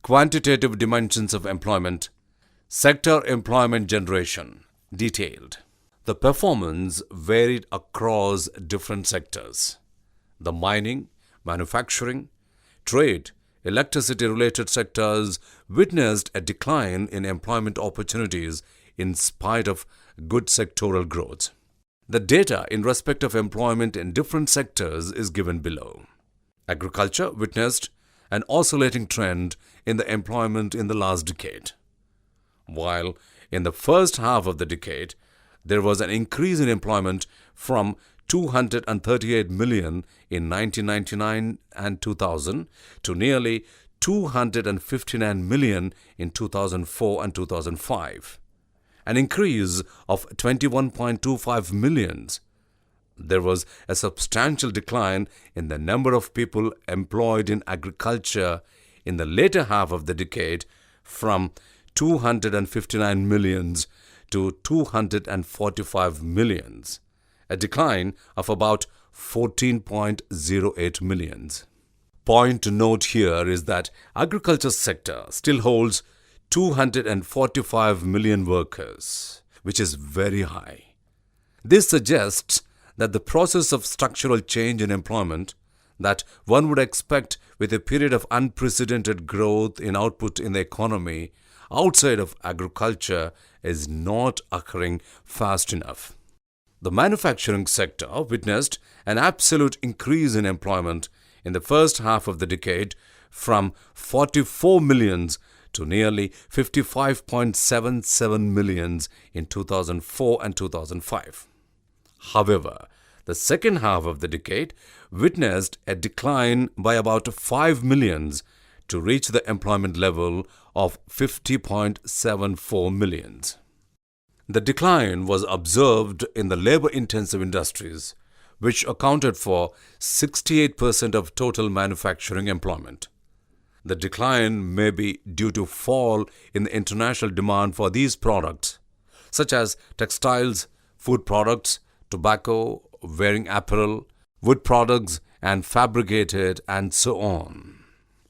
Quantitative dimensions of employment, sector employment generation, detailed. The performance varied across different sectors. The mining, manufacturing, trade, electricity-related sectors witnessed a decline in employment opportunities in spite of good sectoral growth. The data in respect of employment in different sectors is given below. Agriculture witnessed an oscillating trend in the employment in the last decade. While in the first half of the decade, there was an increase in employment from 238 million in 1999 and 2000 to nearly 259 million in 2004 and 2005, an increase of 21.25 million. There was a substantial decline in the number of people employed in agriculture in the later half of the decade from 259 millions to 245 millions, a decline of about 14.08 millions. Point to note here is that agriculture sector still holds 245 million workers, which is very high. This suggests that the process of structural change in employment that one would expect with a period of unprecedented growth in output in the economy outside of agriculture is not occurring fast enough. The manufacturing sector witnessed an absolute increase in employment in the first half of the decade from 44 millions to nearly 55.77 millions in 2004 and 2005. However, the second half of the decade witnessed a decline by about 5 millions to reach the employment level of 50.74 millions. The decline was observed in the labor-intensive industries, which accounted for 68% of total manufacturing employment. The decline may be due to fall in the international demand for these products, such as textiles, food products, tobacco, wearing apparel, wood products, and fabricated, and so on,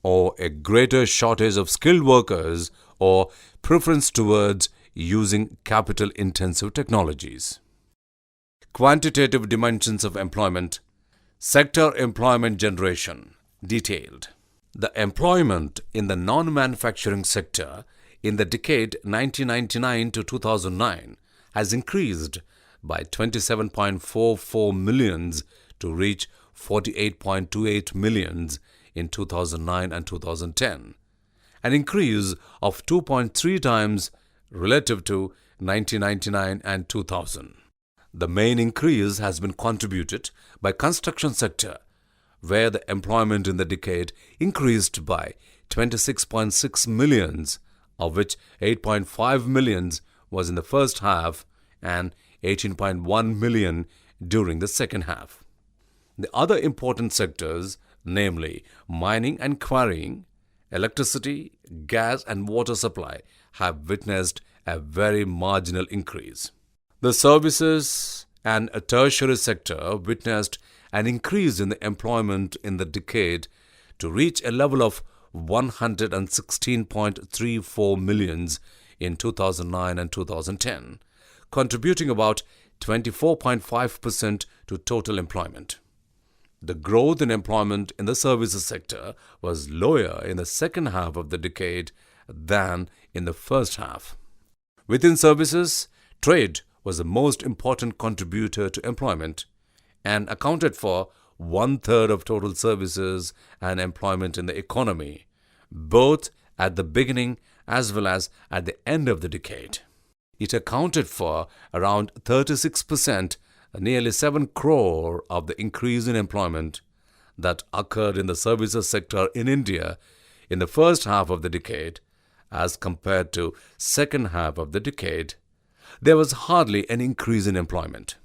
or a greater shortage of skilled workers or preference towards using capital-intensive technologies. Quantitative dimensions of employment, sector employment generation, detailed. The employment in the non-manufacturing sector in the decade 1999 to 2009 has increased by 27.44 millions to reach 48.28 millions in 2009 and 2010, an increase of 2.3 times relative to 1999 and 2000. The main increase has been contributed by construction sector, where the employment in the decade increased by 26.6 millions, of which 8.5 millions was in the first half and 18.1 million during the second half. The other important sectors, namely mining and quarrying, electricity, gas and water supply, have witnessed a very marginal increase. The services and tertiary sector witnessed an increase in the employment in the decade to reach a level of 116.34 millions in 2009 and 2010, contributing about 24.5% to total employment. The growth in employment in the services sector was lower in the second half of the decade than in the first half. Within services, trade was the most important contributor to employment and accounted for 1/3 of total services and employment in the economy, both at the beginning as well as at the end of the decade. It accounted for around 36%, nearly 7 crore of the increase in employment that occurred in the services sector in India in the first half of the decade as compared to second half of the decade. There was hardly an increase in employment.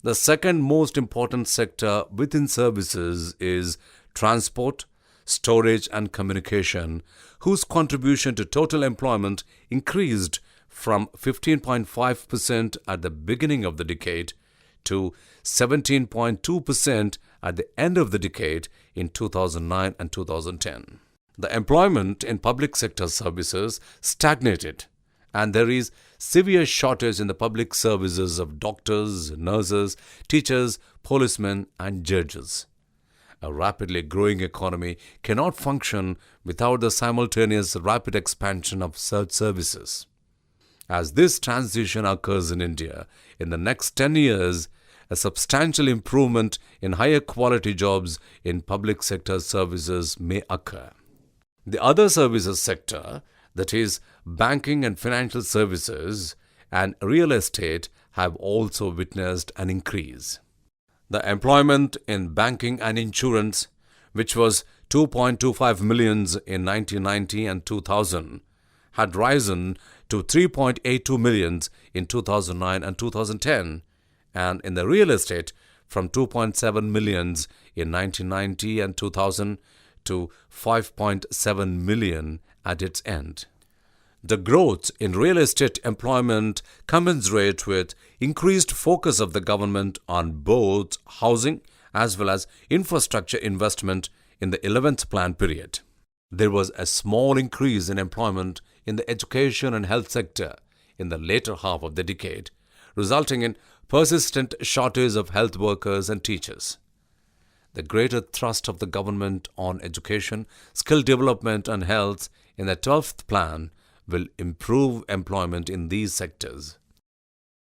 The second most important sector within services is transport, storage and communication, whose contribution to total employment increased from 15.5% at the beginning of the decade to 17.2% at the end of the decade in 2009 and 2010. The employment in public sector services stagnated, and there is severe shortage in the public services of doctors, nurses, teachers, policemen, and judges. A rapidly growing economy cannot function without the simultaneous rapid expansion of such services. As this transition occurs in India, in the next 10 years, a substantial improvement in higher quality jobs in public sector services may occur. The other services sector, that is, banking and financial services and real estate, have also witnessed an increase. The employment in banking and insurance, which was 2.25 millions in 1990 and 2000, had risen to 3.82 millions in 2009 and 2010, and in the real estate from 2.7 millions in 1990 and 2000 to 5.7 million at its end. The growth in real estate employment commensurate with increased focus of the government on both housing as well as infrastructure investment in the 11th plan period. There was a small increase in employment in the education and health sector in the later half of the decade, resulting in persistent shortage of health workers and teachers. The greater thrust of the government on education, skill development and health in the 12th plan will improve employment in these sectors.